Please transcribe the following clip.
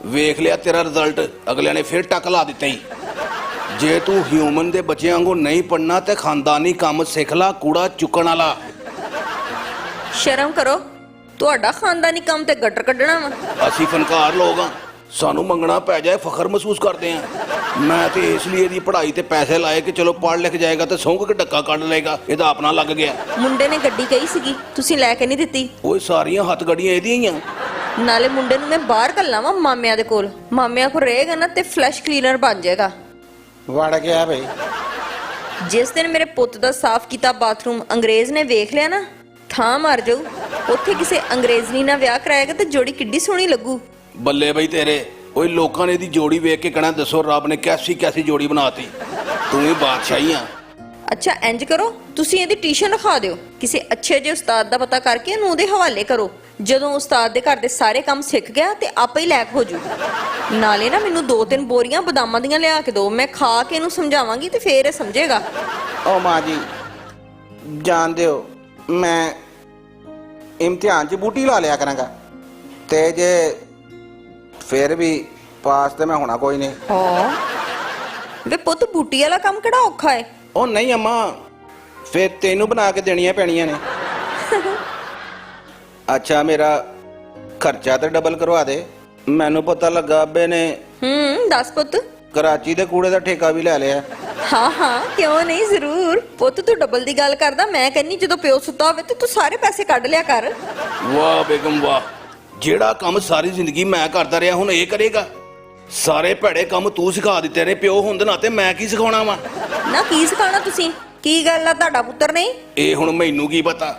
ਵੇਖ ਲਿਆ ਤੇਰਾ ਰਿਜ਼ਲਟ, ਅਗਲਿਆਂ ਨੇ ਫਿਰ ਟੱਕ ਲਾ ਦਿੱਤਾ ਹੀ। ਜੇ ਤੂੰ ਹਿਊਮਨ ਦੇ ਬੱਚਿਆਂ ਵਾਂਗੂ ਨਹੀਂ ਪੜਨਾ ਤੇ ਖਾਨਦਾਨੀ ਕੰਮ ਸਿੱਖ ਲਾ, ਕੂੜਾ ਚੁੱਕਣ ਵਾਲਾ। ਸ਼ਰਮ ਕਰੋ, ਤੁਹਾਡਾ ਖਾਨਦਾਨੀ ਕੰਮ ਤੇ ਗੱਟਰ ਕੱਢਣਾ ਵਾ। ਅਸੀਂ ਫਨਕਾਰ ਲੋਕ ਆ, ਸਾਨੂੰ ਮੰਗਣਾ ਪੈ ਜਾਏ ਫਖਰ ਮਹਿਸੂਸ ਕਰਦੇ ਆ। ਮੈਂ ਤੇ ਇਸ ਲਈ ਇਹਦੀ ਪੜ੍ਹਾਈ ਤੇ ਪੈਸੇ ਲਾਏ ਕਿ ਚਲੋ ਪੜ੍ਹ ਲਿਖ ਜਾਏਗਾ ਤੇ ਸੌਂਕ ਕੇ ਡੱਕਾ ਕੱਢ ਲਏਗਾ, ਇਹਦਾ ਆਪਣਾ ਲੱਗ ਗਿਆ। ਮੁੰਡੇ ਨੇ ਗੱਡੀ ਕਹੀ ਸੀਗੀ, ਤੁਸੀਂ ਲੈ ਕੇ ਨਹੀਂ ਦਿੱਤੀ। ਓਏ ਸਾਰੀਆਂ ਹੱਥ ਗੱਡੀਆਂ ਇਹਦੀਆਂ ਹੀ ਆ। ਨਾਲੇ ਮੁੰਡੇ ਨੂੰ ਮੈਂ ਬਾਹਰ ਘੱਲਣਾ ਵਾ ਮਾਮਿਆਂ ਦੇ ਕੋਲ, ਮਾਮਿਆਂ ਕੋਲ ਰਹੇਗਾ ਨਾ ਤੇ ਫਲੈਸ਼ ਕਲੀਨਰ ਬਣ ਜਾਏਗਾ। ਵੜ ਗਿਆ ਬਈ। ਜਿਸ ਦਿਨ ਮੇਰੇ ਪੁੱਤ ਦਾ ਸਾਫ਼ ਕੀਤਾ ਬਾਥਰੂਮ ਅੰਗਰੇਜ਼ ਨੇ ਵੇਖ ਲਿਆ ਨਾ, ਥਾਂ ਮਾਰ ਜਾਊ। ਉੱਥੇ ਕਿਸੇ ਅੰਗਰੇਜ਼ਨੀ ਨਾਲ ਵਿਆਹ ਕਰਾਏਗਾ ਤੇ ਜੋੜੀ ਕਿੱਡੀ ਸੋਹਣੀ ਲੱਗੂ। ਬੱਲੇ ਬਈ ਤੇਰੇ। ਓਏ ਲੋਕਾਂ ਨੇ ਇਹਦੀ ਜੋੜੀ ਵੇਖ ਕੇ ਕਹਿਣਾ ਦੱਸੋ ਰੱਬ ਨੇ ਕੈਸੀ ਕੈਸੀ ਜੋੜੀ ਬਣਾਤੀ, ਤੂੰ ਹੀ ਬਾਦਸ਼ਾਹੀ ਆ। ਅੱਛਾ ਇੰਜ ਕਰੋ, ਤੁਸੀਂ ਇਹਦੀ ਟਿਊਸ਼ਨ ਰਖਾ ਦਿਓ, ਕਿਸੇ ਅੱਛੇ ਜਿਹੇ ਉਸਤਾਦ ਦਾ ਪਤਾ ਕਰਕੇ ਇਹਨੂੰ ਉਹਦੇ ਹਵਾਲੇ ਕਰੋ। ਜਦੋਂ ਉਸਤਾਦ ਦੇ ਘਰ ਦੇ ਸਾਰੇ ਕੰਮ ਸਿੱਖ ਗਿਆ ਤੇ ਆਪੇ ਹੀ ਲੈਕ ਹੋ ਜੂ। ਨਾਲੇ ਨਾ ਮੈਨੂੰ 2-3 ਬੋਰੀਆਂ ਬਦਾਮਾਂ ਦੀਆਂ ਲਿਆ ਕੇ ਦਿਓ, ਮੈਂ ਖਾ ਕੇ ਇਹਨੂੰ ਸਮਝਾਵਾਂਗੀ ਤੇ ਫੇਰ ਇਹ ਸਮਝੇਗਾ। ਓ ਮਾਂ ਜੀ ਜਾਣਦੇ ਹੋ ਮੈਂ ਇਮਤਿਹਾਨ 'ਚ ਬੂਟੀ ਲਾ ਲਿਆ ਕਰਾਂਗਾ, ਤੇ ਜੇ ਫਿਰ ਵੀ ਪਾਸ ਤੇ ਮੈਂ ਹੋਣਾ ਕੋਈ ਨਹੀਂ। ਹਾਂ ਵੇ ਪੁੱਤ, ਬੂਟੀ ਵਾਲਾ ਕੰਮ ਕਿਹੜਾ ਔਖਾ ਹੈ। ਉਹ ਨਹੀਂ ਅੰਮਾ, ਫਿਰ ਤੈਨੂੰ ਬਣਾ ਕੇ ਦੇਣੀਆਂ ਪੈਣੀਆਂ ਨੇ। ਅੱਛਾ ਮੇਰਾ ਖਰਚਾ ਤੇ ਡਬਲ ਕਰਵਾ ਦੇ। ਮੈਨੂੰ ਪਤਾ ਲੱਗਾ ਅੱਬੇ ਨੇ ਦੱਸ ਪੁੱਤ। ਕਰਾਚੀ ਦੇ ਕੂੜੇ ਦਾ ਠੇਕਾ ਵੀ ਲੈ ਲਿਆ। ਹਾਂ ਹਾਂ ਕਿਉਂ ਨਹੀਂ, ਜ਼ਰੂਰ ਪੁੱਤ। ਤੂੰ ਡਬਲ ਦੀ ਗੱਲ ਕਰਦਾ, ਮੈਂ ਕਹਿੰਨੀ ਜਦੋਂ ਪਿਓ ਸੁੱਤਾ ਹੋਵੇ ਤੇ ਤੂੰ ਸਾਰੇ ਪੈਸੇ ਕੱਢ ਲਿਆ ਕਰ। ਵਾਹ ਬੇਗਮ ਵਾਹ, ਜਿਹੜਾ ਕੰਮ ਸਾਰੀ ਜ਼ਿੰਦਗੀ ਮੈਂ ਕਰਦਾ ਰਿਹਾ ਹੁਣ ਇਹ ਕਰੇਗਾ। ਸਾਰੇ ਭੈੜੇ ਕੰਮ ਤੂੰ ਸਿਖਾ ਦਿੱਤੇ ਨੇ, ਪਿਓ ਹੋਣ ਦੇ ਨਾਤੇ ਮੈਂ ਕੀ ਸਿਖਾਉਣਾ ਵਾ। ਨਾ ਕੀ ਸਿਖਾਉਣਾ ਤੁਸੀਂ? ਕੀ ਗੱਲ ਆ, ਤੁਹਾਡਾ ਪੁੱਤਰ ਨਹੀਂ? ਇਹ ਹੁਣ ਮੈਨੂੰ ਕੀ ਪਤਾ।